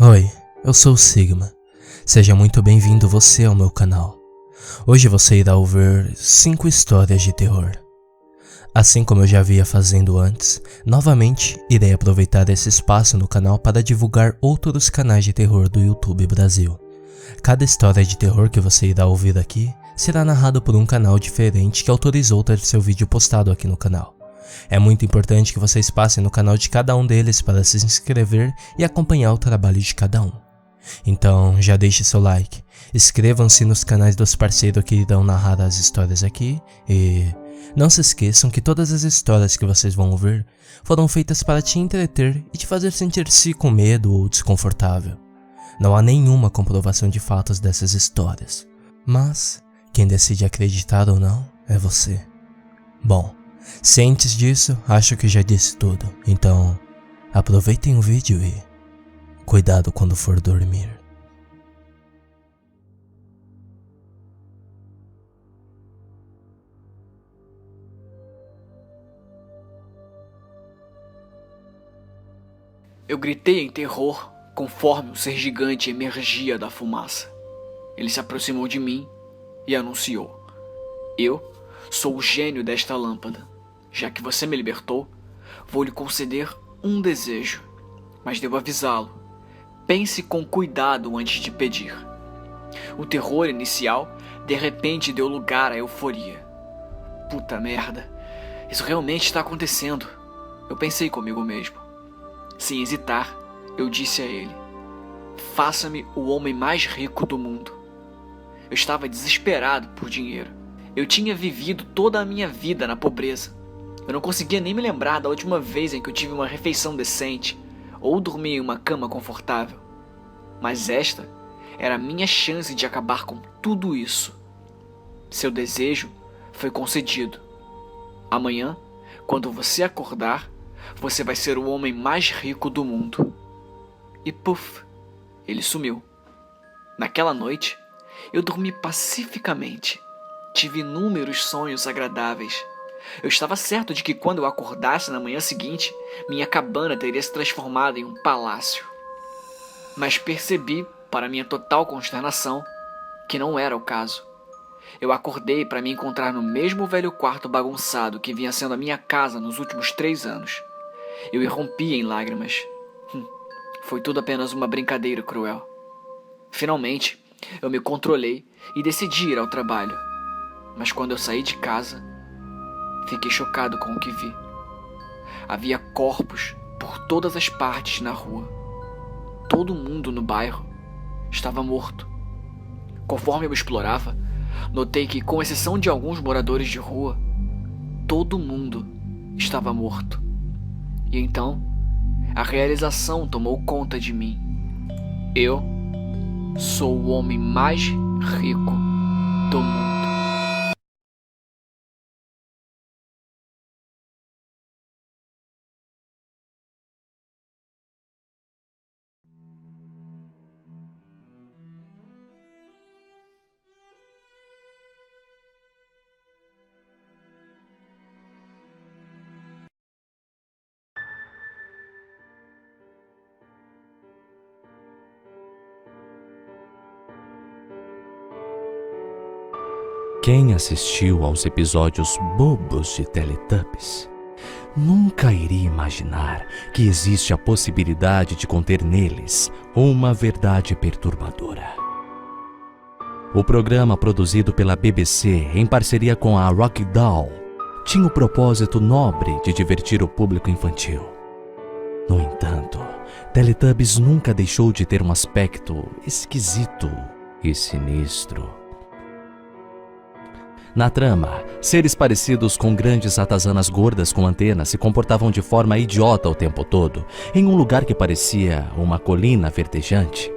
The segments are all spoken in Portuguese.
Oi, eu sou o Sigma. Seja muito bem-vindo você ao meu canal. Hoje você irá ouvir 5 histórias de terror. Assim como eu já vinha fazendo antes, novamente irei aproveitar esse espaço no canal para divulgar outros canais de terror do YouTube Brasil. Cada história de terror que você irá ouvir aqui será narrado por um canal diferente que autorizou ter seu vídeo postado aqui no canal. É muito importante que vocês passem no canal de cada um deles para se inscrever e acompanhar o trabalho de cada um. Então já deixe seu like, inscrevam-se nos canais dos parceiros que irão narrar as histórias aqui e não se esqueçam que todas as histórias que vocês vão ouvir foram feitas para te entreter e te fazer sentir-se com medo ou desconfortável. Não há nenhuma comprovação de fatos dessas histórias, mas quem decide acreditar ou não é você. Bom, se antes disso, acho que já disse tudo, então aproveitem o vídeo e cuidado quando for dormir. Eu gritei em terror conforme o ser gigante emergia da fumaça. Ele se aproximou de mim e anunciou: "Eu sou o gênio desta lâmpada. Já que você me libertou, vou lhe conceder um desejo, mas devo avisá-lo. Pense com cuidado antes de pedir." O terror inicial de repente deu lugar à euforia. Puta merda, isso realmente está acontecendo, eu pensei comigo mesmo. Sem hesitar, eu disse a ele: "Faça-me o homem mais rico do mundo." Eu estava desesperado por dinheiro. Eu tinha vivido toda a minha vida na pobreza. Eu não conseguia nem me lembrar da última vez em que eu tive uma refeição decente ou dormi em uma cama confortável. Mas esta era a minha chance de acabar com tudo isso. Seu desejo foi concedido. Amanhã, quando você acordar, você vai ser o homem mais rico do mundo. E puf, ele sumiu. Naquela noite, eu dormi pacificamente. Tive inúmeros sonhos agradáveis. Eu estava certo de que quando eu acordasse na manhã seguinte, minha cabana teria se transformado em um palácio. Mas percebi, para minha total consternação, que não era o caso. Eu acordei para me encontrar no mesmo velho quarto bagunçado que vinha sendo a minha casa nos últimos 3 anos. Eu irrompi em lágrimas. Foi tudo apenas uma brincadeira cruel. Finalmente, eu me controlei e decidi ir ao trabalho. Mas quando eu saí de casa, fiquei chocado com o que vi. Havia corpos por todas as partes na rua. Todo mundo no bairro estava morto. Conforme eu explorava, notei que, com exceção de alguns moradores de rua, todo mundo estava morto. E então, a realização tomou conta de mim. Eu sou o homem mais rico do mundo. Quem assistiu aos episódios bobos de Teletubbies nunca iria imaginar que existe a possibilidade de conter neles uma verdade perturbadora. O programa, produzido pela BBC em parceria com a Roald Dahl, tinha o propósito nobre de divertir o público infantil. No entanto, Teletubbies nunca deixou de ter um aspecto esquisito e sinistro. Na trama, seres parecidos com grandes ratazanas gordas com antenas se comportavam de forma idiota o tempo todo, em um lugar que parecia uma colina verdejante.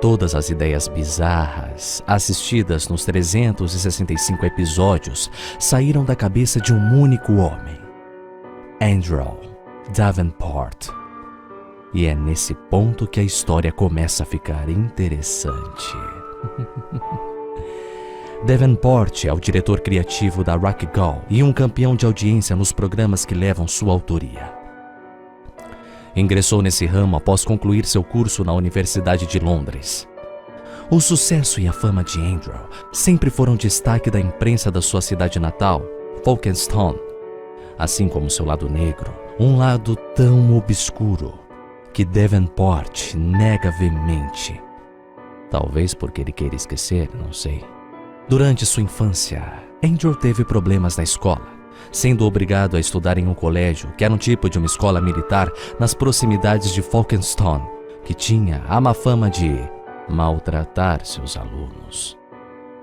Todas as ideias bizarras, assistidas nos 365 episódios, saíram da cabeça de um único homem, Andrew Davenport. E é nesse ponto que a história começa a ficar interessante. Davenport é o diretor criativo da Roald Dahl e um campeão de audiência nos programas que levam sua autoria. Ingressou nesse ramo após concluir seu curso na Universidade de Londres. O sucesso e a fama de Andrew sempre foram destaque da imprensa da sua cidade natal, Folkestone, assim como seu lado negro, um lado tão obscuro que Davenport nega veemente. Talvez porque ele queira esquecer, não sei. Durante sua infância, Andrew teve problemas na escola, sendo obrigado a estudar em um colégio que era um tipo de uma escola militar nas proximidades de Folkestone, que tinha a má fama de maltratar seus alunos.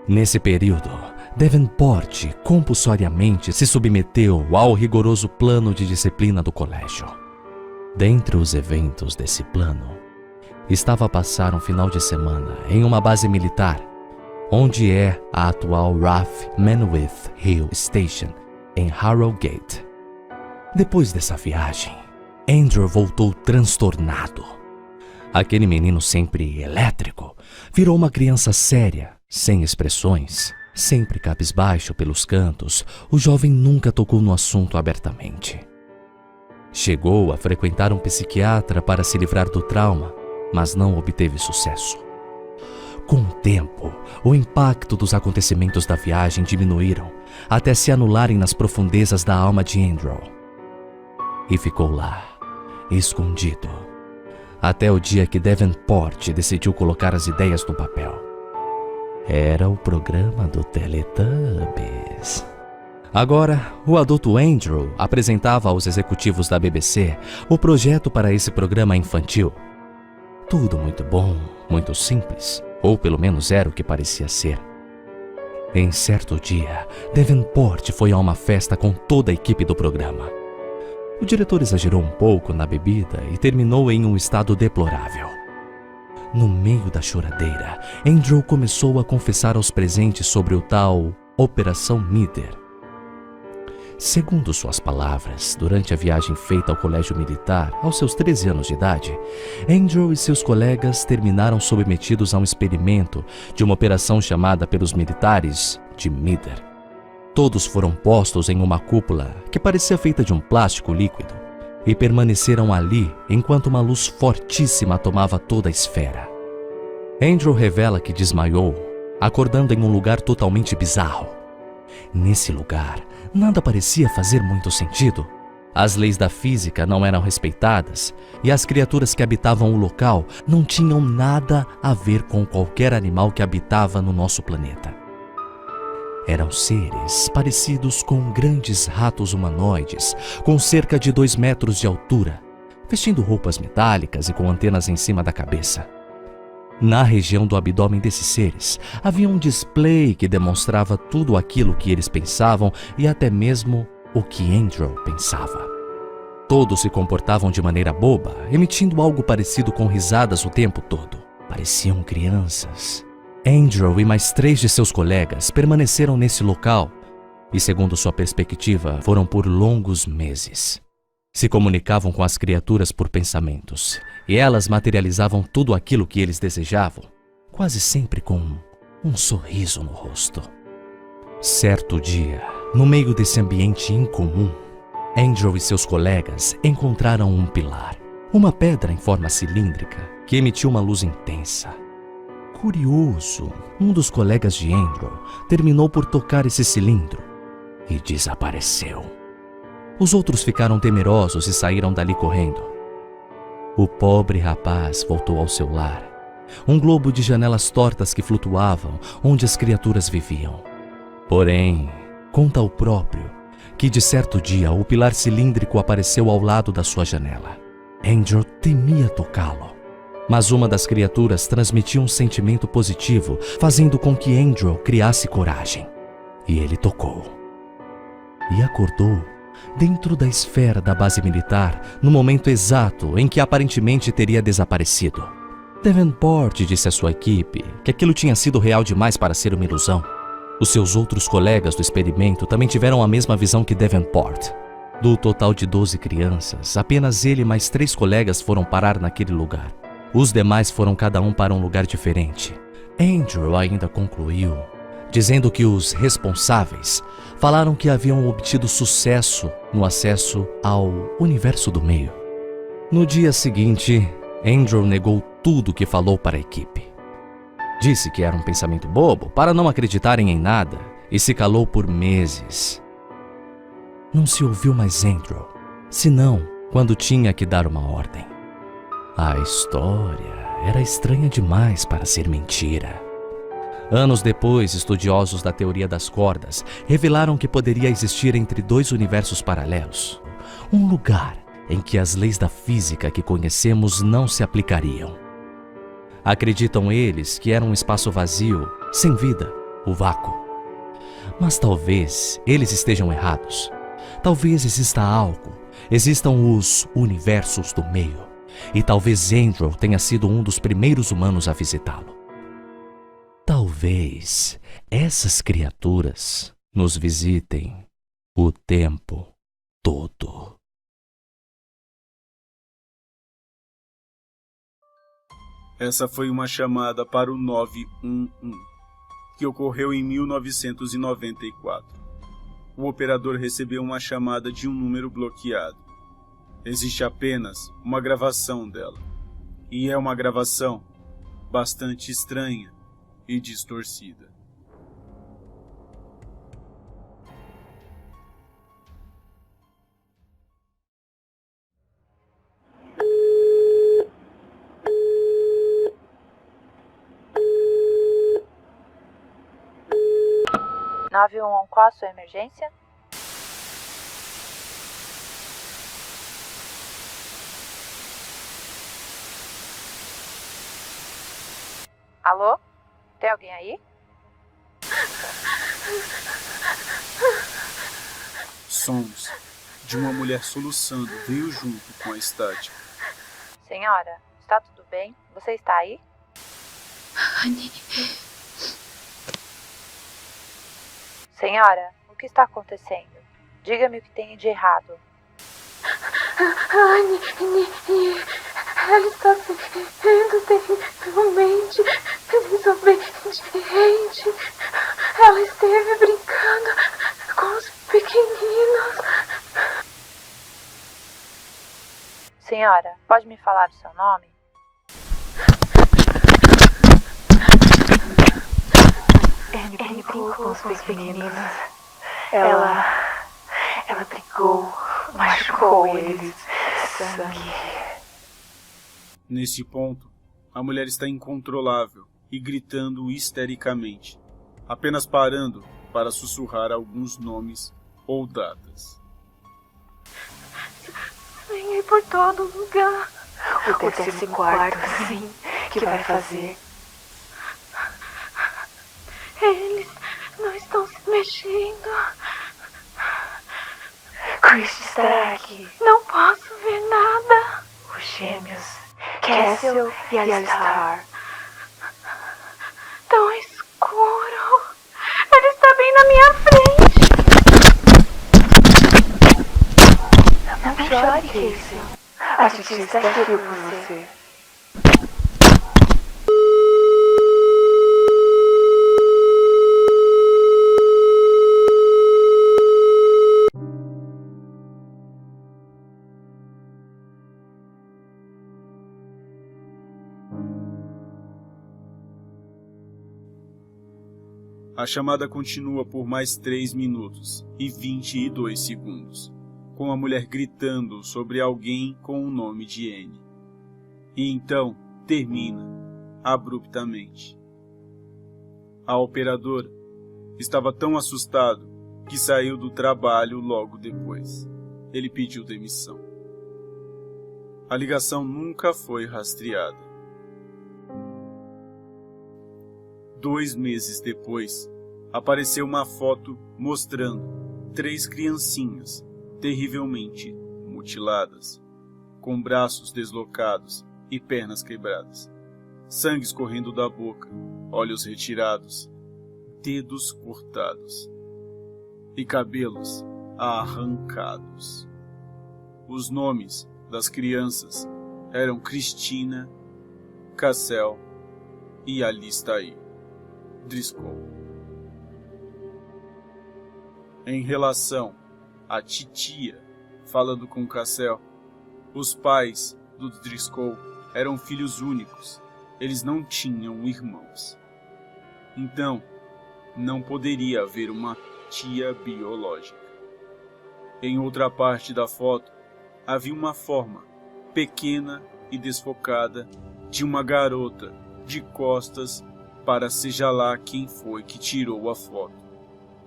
Nesse período, Davenport compulsoriamente se submeteu ao rigoroso plano de disciplina do colégio. Dentre os eventos desse plano, estava a passar um final de semana em uma base militar, onde é a atual Rough Manwith Hill Station, em Harrogate. Depois dessa viagem, Andrew voltou transtornado. Aquele menino sempre elétrico virou uma criança séria, sem expressões, sempre cabisbaixo pelos cantos. O jovem nunca tocou no assunto abertamente. Chegou a frequentar um psiquiatra para se livrar do trauma, mas não obteve sucesso. Com o tempo, o impacto dos acontecimentos da viagem diminuíram até se anularem nas profundezas da alma de Andrew. E ficou lá, escondido, até o dia que Davenport decidiu colocar as ideias no papel. Era o programa do Teletubbies. Agora, o adulto Andrew apresentava aos executivos da BBC o projeto para esse programa infantil. Tudo muito bom, muito simples, ou pelo menos era o que parecia ser. Em certo dia, Davenport foi a uma festa com toda a equipe do programa. O diretor exagerou um pouco na bebida e terminou em um estado deplorável. No meio da choradeira, Andrew começou a confessar aos presentes sobre o tal Operação Mider. Segundo suas palavras, durante a viagem feita ao colégio militar, aos seus 13 anos de idade, Andrew e seus colegas terminaram submetidos a um experimento de uma operação chamada pelos militares de Mider. Todos foram postos em uma cúpula que parecia feita de um plástico líquido e permaneceram ali enquanto uma luz fortíssima tomava toda a esfera. Andrew revela que desmaiou, acordando em um lugar totalmente bizarro. Nesse lugar, nada parecia fazer muito sentido. As leis da física não eram respeitadas e as criaturas que habitavam o local não tinham nada a ver com qualquer animal que habitava no nosso planeta. Eram seres parecidos com grandes ratos humanoides, com cerca de 2 metros de altura, vestindo roupas metálicas e com antenas em cima da cabeça. Na região do abdômen desses seres, havia um display que demonstrava tudo aquilo que eles pensavam e até mesmo o que Andrew pensava. Todos se comportavam de maneira boba, emitindo algo parecido com risadas o tempo todo. Pareciam crianças. Andrew e mais 3 de seus colegas permaneceram nesse local e, segundo sua perspectiva, foram por longos meses. Se comunicavam com as criaturas por pensamentos, e elas materializavam tudo aquilo que eles desejavam, quase sempre com um sorriso no rosto. Certo dia, no meio desse ambiente incomum, Andrew e seus colegas encontraram um pilar, uma pedra em forma cilíndrica que emitiu uma luz intensa. Curioso, um dos colegas de Andrew terminou por tocar esse cilindro e desapareceu. Os outros ficaram temerosos e saíram dali correndo. O pobre rapaz voltou ao seu lar, um globo de janelas tortas que flutuavam onde as criaturas viviam. Porém, conta o próprio que de certo dia o pilar cilíndrico apareceu ao lado da sua janela. Andrew temia tocá-lo, mas uma das criaturas transmitia um sentimento positivo, fazendo com que Andrew criasse coragem. E ele tocou. E acordou dentro da esfera da base militar, no momento exato em que aparentemente teria desaparecido. Davenport disse à sua equipe que aquilo tinha sido real demais para ser uma ilusão. Os seus outros colegas do experimento também tiveram a mesma visão que Davenport. Do total de 12 crianças, apenas ele e mais 3 colegas foram parar naquele lugar. Os demais foram cada um para um lugar diferente. Andrew ainda concluiu, dizendo que os responsáveis falaram que haviam obtido sucesso no acesso ao universo do meio. No dia seguinte, Andrew negou tudo que falou para a equipe. Disse que era um pensamento bobo para não acreditarem em nada e se calou por meses. Não se ouviu mais Andrew, senão quando tinha que dar uma ordem. A história era estranha demais para ser mentira. Anos depois, estudiosos da teoria das cordas revelaram que poderia existir entre dois universos paralelos um lugar em que as leis da física que conhecemos não se aplicariam. Acreditam eles que era um espaço vazio, sem vida, o vácuo. Mas talvez eles estejam errados. Talvez exista algo, existam os universos do meio, e talvez Andrew tenha sido um dos primeiros humanos a visitá-lo. Talvez essas criaturas nos visitem o tempo todo. Essa foi uma chamada para o 911, que ocorreu em 1994. O operador recebeu uma chamada de um número bloqueado. Existe apenas uma gravação dela. E é uma gravação bastante estranha e distorcida. Qual a sua emergência? Alô? Tem alguém aí? Sons de uma mulher soluçando veio junto com a estática. Senhora, está tudo bem? Você está aí? Anne. Senhora, o que está acontecendo? Diga-me o que tem de errado. Anne, ela está sendo terrivelmente desobediente. Ela esteve brincando com os pequeninos. Senhora, pode me falar o seu nome? Anne brincou com os pequeninos. Ela brigou, machucou eles. Sangue. Nesse ponto, a mulher está incontrolável e gritando histericamente, apenas parando para sussurrar alguns nomes ou datas. Venha por todo lugar. O 14º, sim, que vai fazer. Eles não estão se mexendo. Chris está aqui. Não posso ver nada. Os gêmeos, Castle e Alistar. Tão escuro. Ele está bem na minha frente. Não chore, Casey. A gente está aqui por você. A chamada continua por mais 3 minutos e 22 segundos, com a mulher gritando sobre alguém com o nome de Anne. E então termina, abruptamente. A operadora estava tão assustado que saiu do trabalho logo depois. Ele pediu demissão. A ligação nunca foi rastreada. 2 meses depois, apareceu uma foto mostrando 3 criancinhas terrivelmente mutiladas, com braços deslocados e pernas quebradas, sangue escorrendo da boca, olhos retirados, dedos cortados e cabelos arrancados. Os nomes das crianças eram Christina, Cassel e Alistair Driscoll. Em relação à titia falando com Cassel, Os pais do Driscoll eram filhos únicos. Eles não tinham irmãos. Então, não poderia haver uma tia biológica. Em outra parte da foto, havia uma forma pequena e desfocada de uma garota de costas para seja lá quem foi que tirou a foto,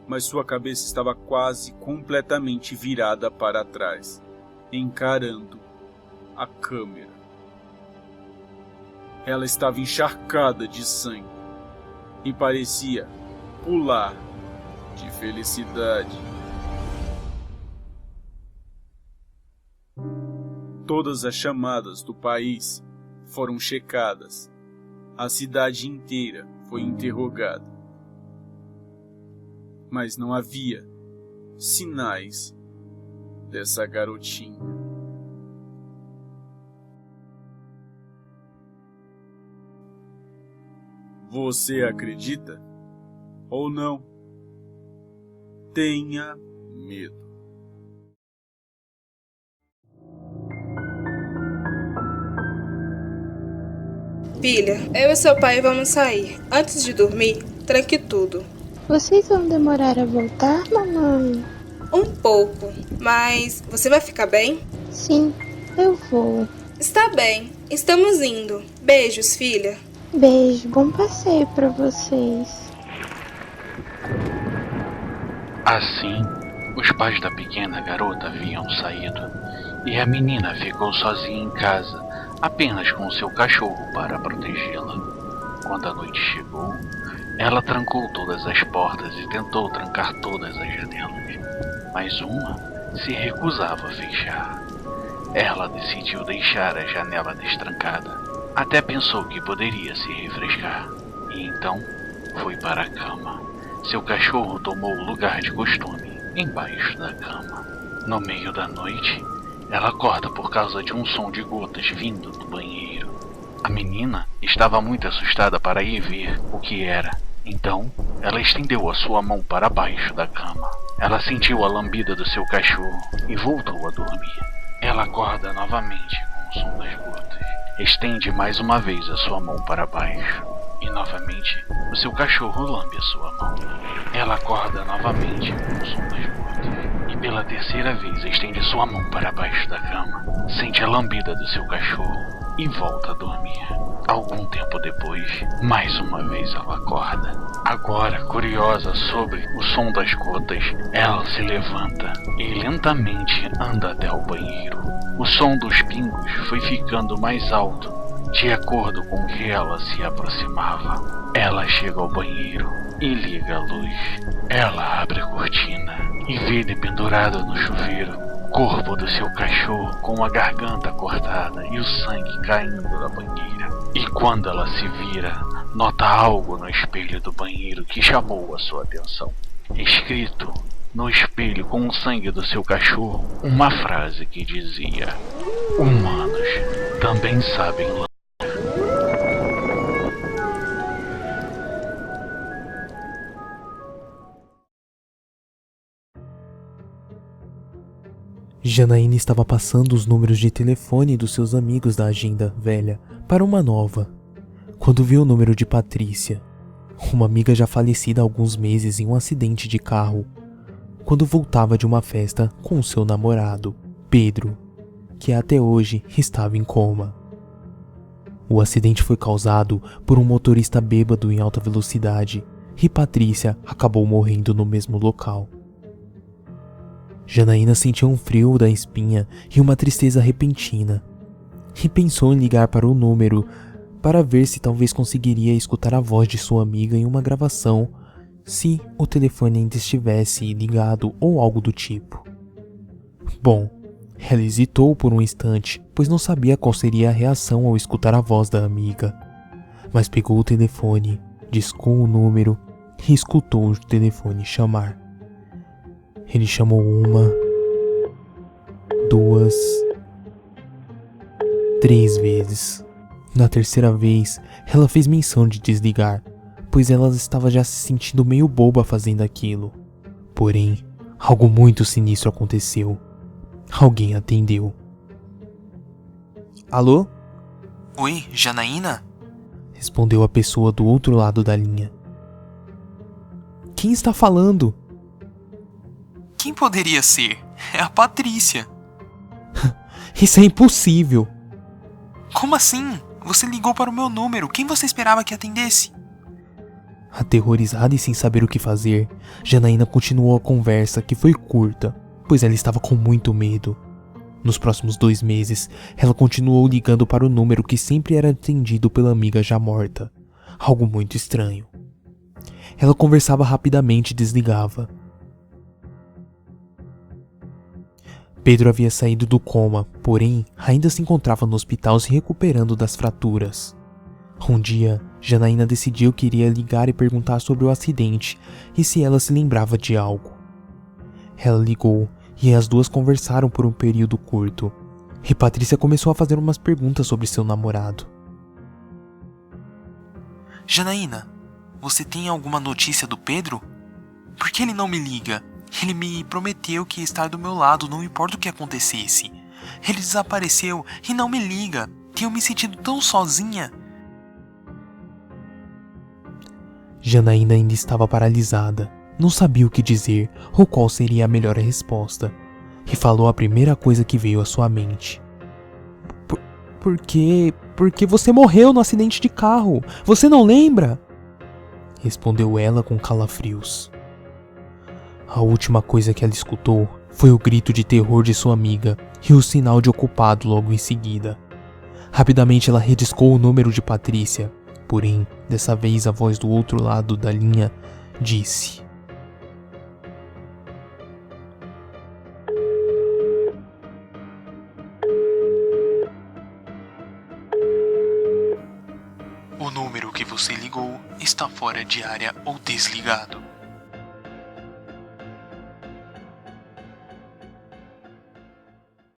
mas sua cabeça estava quase completamente virada para trás, encarando a câmera. Ela estava encharcada de sangue e parecia pular de felicidade. Todas as chamadas do país foram checadas. A cidade inteira foi interrogada. Mas não havia sinais dessa garotinha. Você acredita? Ou não? Tenha medo. Filha, eu e seu pai vamos sair. Antes de dormir, tranque tudo. Vocês vão demorar a voltar, mamãe? Um pouco, mas você vai ficar bem? Sim, eu vou. Está bem, estamos indo. Beijos, filha. Beijo, bom passeio pra vocês. Assim, os pais da pequena garota haviam saído e a menina ficou sozinha em casa, apenas com seu cachorro para protegê-la. Quando a noite chegou, ela trancou todas as portas e tentou trancar todas as janelas, mas uma se recusava a fechar. Ela decidiu deixar a janela destrancada, até pensou que poderia se refrescar, e então foi para a cama. Seu cachorro tomou o lugar de costume, embaixo da cama. No meio da noite, ela acorda por causa de um som de gotas vindo do banheiro. A menina estava muito assustada para ir ver o que era. Então, ela estendeu a sua mão para baixo da cama. Ela sentiu a lambida do seu cachorro e voltou a dormir. Ela acorda novamente com o som das gotas. Estende mais uma vez a sua mão para baixo. E novamente, o seu cachorro lambe a sua mão. Ela acorda novamente com o som das gotas. E pela terceira vez estende sua mão para baixo da cama. Sente a lambida do seu cachorro e volta a dormir. Algum tempo depois, mais uma vez ela acorda. Agora, curiosa sobre o som das gotas, ela se levanta e lentamente anda até o banheiro. O som dos pingos foi ficando mais alto de acordo com que ela se aproximava. Ela chega ao banheiro e liga a luz. Ela abre a cortina e vê pendurado no chuveiro o corpo do seu cachorro com a garganta cortada e o sangue caindo da banheira. E quando ela se vira, nota algo no espelho do banheiro que chamou a sua atenção. Escrito no espelho com o sangue do seu cachorro, uma frase que dizia: "Humanos também sabem lamber." Janaína estava passando os números de telefone dos seus amigos da agenda velha para uma nova, quando viu o número de Patrícia, uma amiga já falecida há alguns meses em um acidente de carro, quando voltava de uma festa com seu namorado, Pedro, que até hoje estava em coma. O acidente foi causado por um motorista bêbado em alta velocidade e Patrícia acabou morrendo no mesmo local. Janaína sentiu um frio da espinha e uma tristeza repentina, e pensou em ligar para o número para ver se talvez conseguiria escutar a voz de sua amiga em uma gravação, se o telefone ainda estivesse ligado ou algo do tipo. Bom, ela hesitou por um instante, pois não sabia qual seria a reação ao escutar a voz da amiga, mas pegou o telefone, discou o número e escutou o telefone chamar. Ele chamou 1, 2, 3 vezes. Na terceira vez, ela fez menção de desligar, pois ela estava já se sentindo meio boba fazendo aquilo. Porém, algo muito sinistro aconteceu. Alguém atendeu. Alô? Oi, Janaína? Respondeu a pessoa do outro lado da linha. Quem está falando? Quem poderia ser? É a Patrícia. Isso é impossível. Como assim? Você ligou para o meu número. Quem você esperava que atendesse? Aterrorizada e sem saber o que fazer, Janaína continuou a conversa, que foi curta, pois ela estava com muito medo. Nos próximos 2 meses, ela continuou ligando para o número que sempre era atendido pela amiga já morta. Algo muito estranho. Ela conversava rapidamente e desligava. Pedro havia saído do coma, porém, ainda se encontrava no hospital se recuperando das fraturas. Um dia, Janaína decidiu que iria ligar e perguntar sobre o acidente e se ela se lembrava de algo. Ela ligou e as duas conversaram por um período curto, e Patrícia começou a fazer umas perguntas sobre seu namorado. Janaína, você tem alguma notícia do Pedro? Por que ele não me liga? Ele me prometeu que ia estar do meu lado, não importa o que acontecesse. Ele desapareceu e não me liga. Tenho me sentido tão sozinha. Janaína ainda estava paralisada, não sabia o que dizer ou qual seria a melhor resposta, e falou a primeira coisa que veio à sua mente. Porque você morreu no acidente de carro, você não lembra? Respondeu ela com calafrios. A última coisa que ela escutou foi o grito de terror de sua amiga e o sinal de ocupado logo em seguida. Rapidamente ela rediscou o número de Patrícia, porém, dessa vez a voz do outro lado da linha disse: O número que você ligou está fora de área ou desligado.